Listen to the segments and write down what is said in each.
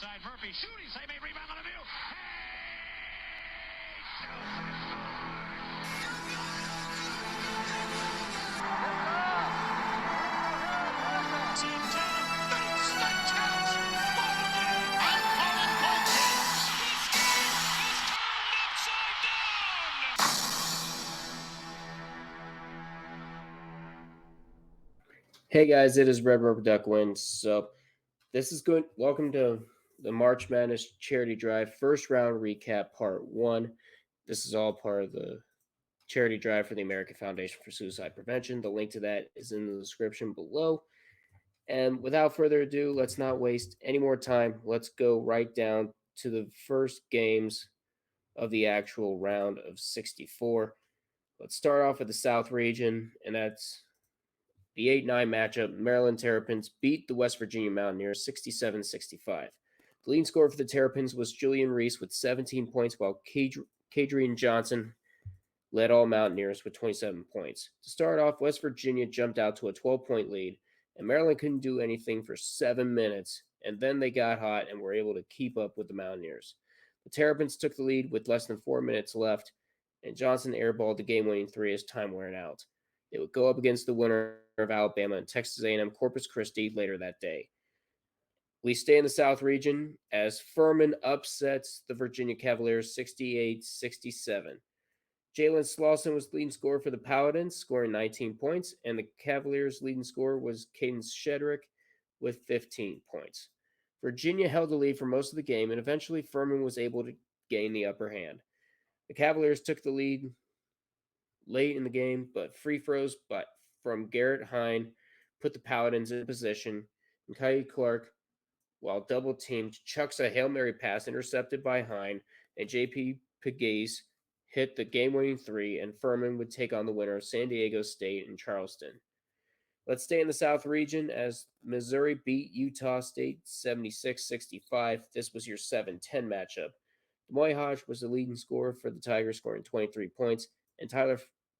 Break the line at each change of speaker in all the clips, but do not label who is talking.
inside. Murphy shooting, save a rebound on the view.
Hey guys, it is Red Rubber Duck Wins. So this is good. Welcome to the March Madness Charity Drive first round recap part one. This is all part of the charity drive for the American Foundation for Suicide Prevention. The link to that is in the description below. And without further ado, let's not waste any more time. Let's go right down to the first games of the actual round of 64. Let's start off with the South region, and that's the 8-9 matchup. Maryland Terrapins beat the West Virginia Mountaineers 67-65. The leading scorer for the Terrapins was Julian Reese with 17 points, while Kadrian Johnson led all Mountaineers with 27 points. To start off, West Virginia jumped out to a 12-point lead, and Maryland couldn't do anything for 7 minutes, and then they got hot and were able to keep up with the Mountaineers. The Terrapins took the lead with less than 4 minutes left, and Johnson airballed the game-winning three as time ran out. They would go up against the winner of Alabama and Texas A&M Corpus Christi later that day. We stay in the South region as Furman upsets the Virginia Cavaliers 68-67. Jalen Slauson was leading scorer for the Paladins, scoring 19 points, and the Cavaliers' leading scorer was Caden Shedrick with 15 points. Virginia held the lead for most of the game, and eventually Furman was able to gain the upper hand. The Cavaliers took the lead late in the game, but free throws from Garrett Hine put the Paladins in position, and Kai Clark, while double teamed, chucks a Hail Mary pass intercepted by Hine, and JP Pegues hit the game-winning three, and Furman would take on the winner of San Diego State and Charleston. Let's stay in the South region as Missouri beat Utah State 76-65. This was your 7-10 matchup. Demoy Hodge was the leading scorer for the Tigers, scoring 23 points, and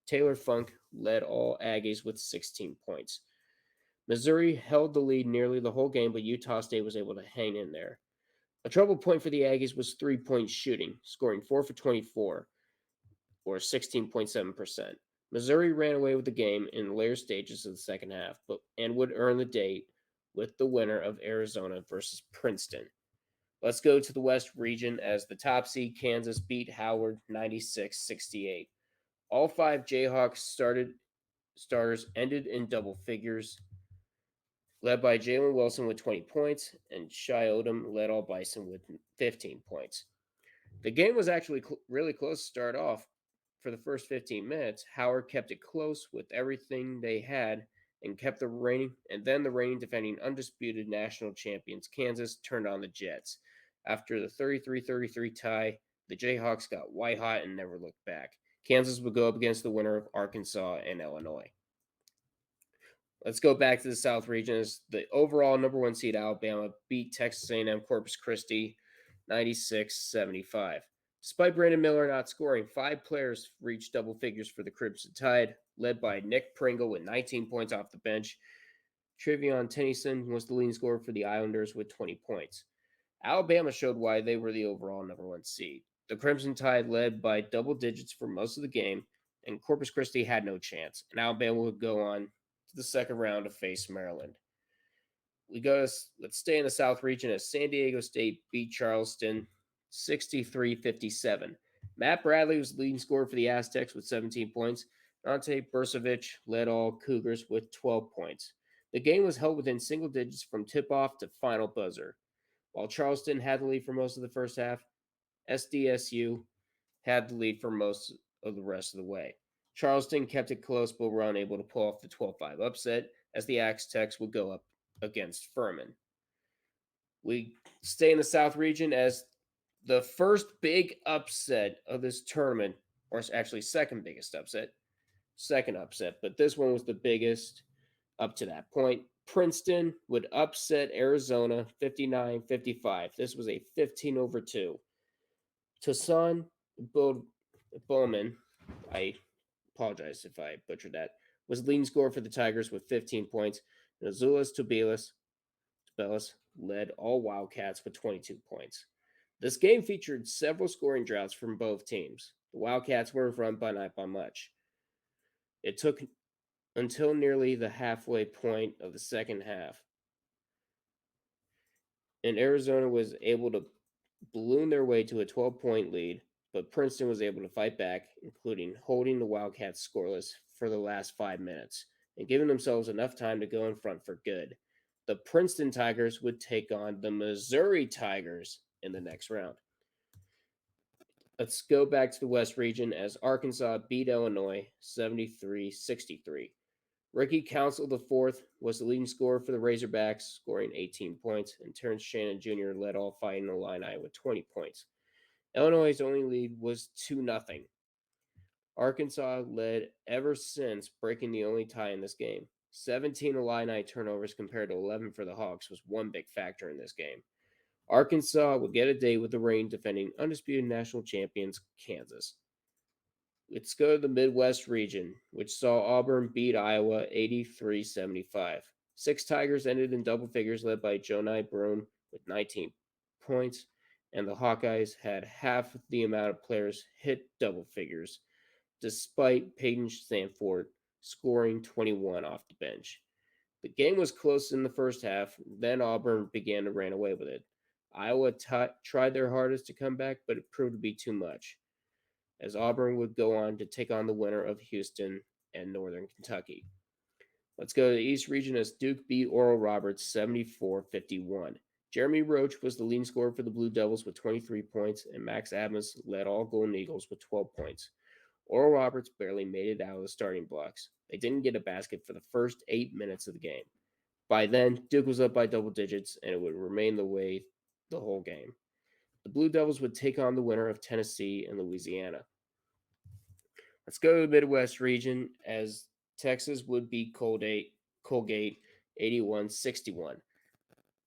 Taylor Funk led all Aggies with 16 points. Missouri held the lead nearly the whole game, but Utah State was able to hang in there. A trouble point for the Aggies was three-point shooting, scoring 4 for 24, or 16.7%. Missouri ran away with the game in the later stages of the second half, and would earn the date with the winner of Arizona versus Princeton. Let's go to the West region as the top seed Kansas beat Howard 96-68. All five Jayhawks starters ended in double figures, led by Jalen Wilson with 20 points, and Shai Odom led all Bison with 15 points. The game was actually really close to start off. For the first 15 minutes, Howard kept it close with everything they had and the reigning defending undisputed national champions Kansas turned on the Jets. After the 33-33 tie, the Jayhawks got white hot and never looked back. Kansas would go up against the winner of Arkansas and Illinois. Let's go back to the South region as the overall number one seed Alabama beat Texas A&M Corpus Christi 96-75. Despite Brandon Miller not scoring, 5 players reached double figures for the Crimson Tide, led by Nick Pringle with 19 points off the bench. Trevion Tennyson was the leading scorer for the Islanders with 20 points. Alabama showed why they were the overall number one seed. The Crimson Tide led by double digits for most of the game, and Corpus Christi had no chance, and Alabama would go on to the second round to face Maryland. Let's stay in the South region as San Diego State beat Charleston 63-57. Matt Bradley was the leading scorer for the Aztecs with 17 points. Ante Bursovic led all Cougars with 12 points. The game was held within single digits from tip-off to final buzzer. While Charleston had the lead for most of the first half, SDSU had the lead for most of the rest of the way. Charleston kept it close but were unable to pull off the 12-5 upset as the Aztecs would go up against Furman. We stay in the South region as the first big upset of this tournament, or actually second upset, but this one was the biggest up to that point. Princeton would upset Arizona 59-55. This was a 15-2. Tassan Bowman, I apologize if I butchered that, was leading scorer for the Tigers with 15 points. And Azuolas Tubelis led all Wildcats with 22 points. This game featured several scoring droughts from both teams. The Wildcats were in front but not by much. It took until nearly the halfway point of the second half, and Arizona was able to balloon their way to a 12-point lead, but Princeton was able to fight back, including holding the Wildcats scoreless for the last 5 minutes and giving themselves enough time to go in front for good. The Princeton Tigers would take on the Missouri Tigers in the next round. Let's go back to the West region as Arkansas beat Illinois 73-63. Ricky Council IV was the leading scorer for the Razorbacks, scoring 18 points, and Terrence Shannon Jr. led all Fighting Illini with 20 points. Illinois' only lead was 2-0. Arkansas led ever since, breaking the only tie in this game. 17 Illini turnovers compared to 11 for the Hawks was one big factor in this game. Arkansas would get a date with the reigning defending undisputed national champions, Kansas. Let's go to the Midwest region, which saw Auburn beat Iowa 83-75. 6 Tigers ended in double figures, led by Jonai Brown with 19 points, and the Hawkeyes had half the amount of players hit double figures, despite Peyton Sanford scoring 21 off the bench. The game was close in the first half, then Auburn began to run away with it. Iowa tried their hardest to come back, but it proved to be too much, as Auburn would go on to take on the winner of Houston and Northern Kentucky. Let's go to the East region as Duke beat Oral Roberts 74-51. Jeremy Roach was the leading scorer for the Blue Devils with 23 points, and Max Adams led all Golden Eagles with 12 points. Oral Roberts barely made it out of the starting blocks. They didn't get a basket for the first 8 minutes of the game. By then, Duke was up by double digits, and it would remain the way the whole game. The Blue Devils would take on the winner of Tennessee and Louisiana. Let's go to the Midwest region as Texas would beat Colgate 81-61.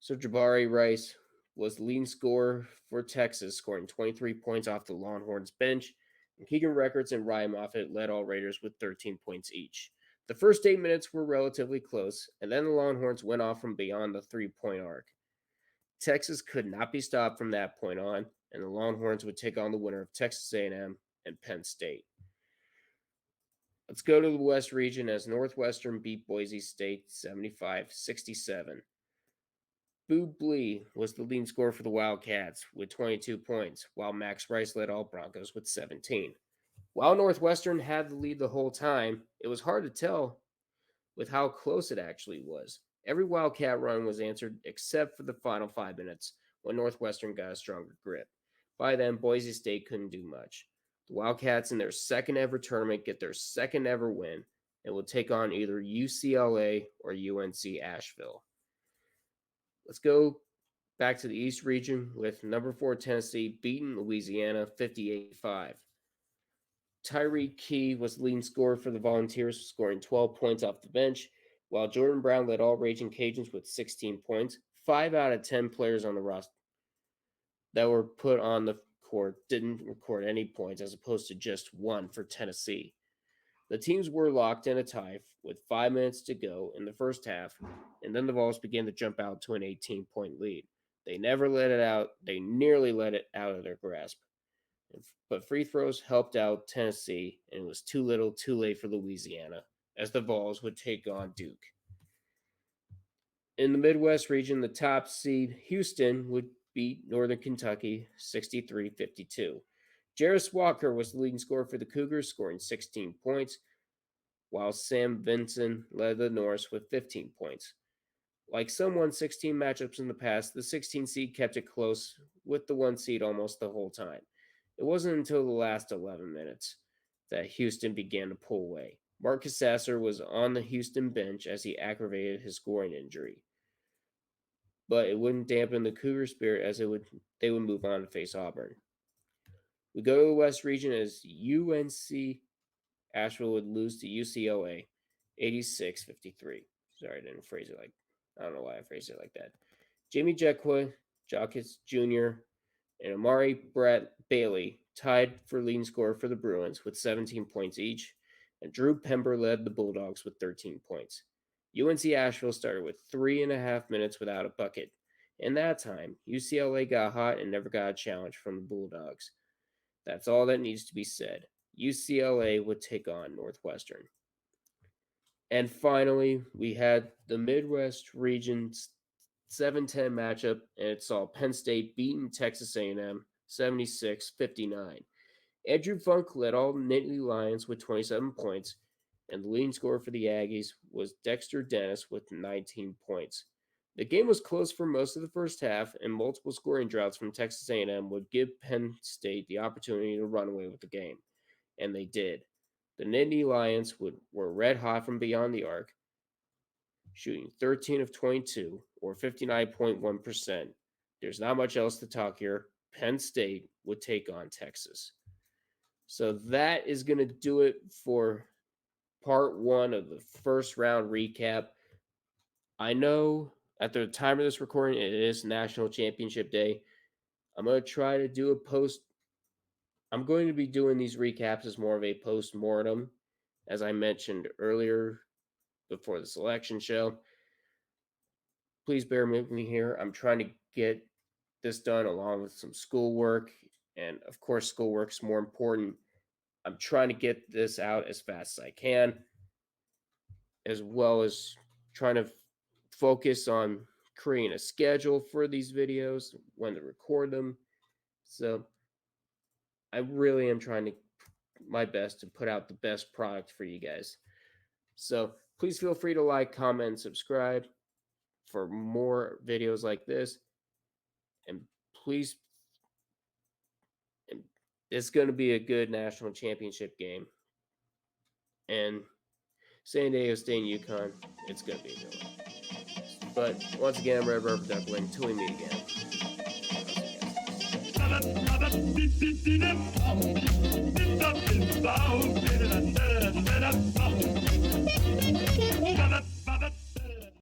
So Jabari Rice was the leading scorer for Texas, scoring 23 points off the Longhorns bench, and Keegan Records and Ryan Moffitt led all Raiders with 13 points each. The first 8 minutes were relatively close, and then the Longhorns went off from beyond the three-point arc. Texas could not be stopped from that point on, and the Longhorns would take on the winner of Texas A&M and Penn State. Let's go to the West region as Northwestern beat Boise State 75-67. Boo Blee was the leading scorer for the Wildcats with 22 points, while Max Rice led all Broncos with 17. While Northwestern had the lead the whole time, it was hard to tell with how close it actually was. Every Wildcat run was answered except for the final 5 minutes when Northwestern got a stronger grip. By then, Boise State couldn't do much. The Wildcats in their second ever tournament get their second ever win and will take on either UCLA or UNC Asheville. Let's go back to the East region with number 4 Tennessee beating Louisiana 58-5. Tyreek Key was the leading scorer for the Volunteers, scoring 12 points off the bench, while Jordan Brown led all Raging Cajuns with 16 points. 5 out of 10 players on the roster that were put on the court didn't record any points, as opposed to just 1 for Tennessee. The teams were locked in a tie with 5 minutes to go in the first half, and then the Vols began to jump out to an 18-point lead. They never let it out. They nearly let it out of their grasp. But free throws helped out Tennessee, and it was too little too late for Louisiana, as the Vols would take on Duke. In the Midwest region, the top seed Houston would beat Northern Kentucky 63-52. Jarris Walker was the leading scorer for the Cougars, scoring 16 points, while Sam Vinson led the Norse with 15 points. Like some 1-16 matchups in the past, the 16 seed kept it close with the 1 seed almost the whole time. It wasn't until the last 11 minutes that Houston began to pull away. Marcus Sasser was on the Houston bench as he aggravated his scoring injury, but it wouldn't dampen the Cougar spirit as they would move on to face Auburn. We go to the West region as UNC Asheville would lose to UCLA 86-53. Sorry, I didn't phrase it I don't know why I phrased it like that. Jamie Jekwa, Jacques Jr., and Amari Brett Bailey tied for leading scorer for the Bruins with 17 points each, and Drew Pember led the Bulldogs with 13 points. UNC Asheville started with 3.5 minutes without a bucket, In that time, UCLA got hot and never got a challenge from the Bulldogs. That's all that needs to be said. UCLA would take on Northwestern. And finally, we had the Midwest Region's 7-10 matchup, and it saw Penn State beating Texas A&M 76-59. Andrew Funk led all Nittany Lions with 27 points, and the leading scorer for the Aggies was Dexter Dennis with 19 points. The game was close for most of the first half, and multiple scoring droughts from Texas A&M would give Penn State the opportunity to run away with the game, and they did. The Nittany Lions were red hot from beyond the arc, shooting 13 of 22, or 59.1%. There's not much else to talk here. Penn State would take on Texas. So that is going to do it for part one of the first round recap. I know at the time of this recording, it is National Championship Day. I'm going to try to do a post. I'm going to be doing these recaps as more of a post-mortem, as I mentioned earlier before the selection show. Please bear with me here. I'm trying to get this done along with some schoolwork. And of course, schoolwork is more important. I'm trying to get this out as fast as I can, as well as trying to focus on creating a schedule for these videos, when to record them. So I really am trying to my best to put out the best product for you guys. So please feel free to like, comment, and subscribe for more videos like this. And please, it's going to be a good national championship game. And San Diego State and UConn, it's going to be a good one. But once again, I'm Red Rubber Duckling. Until we meet again.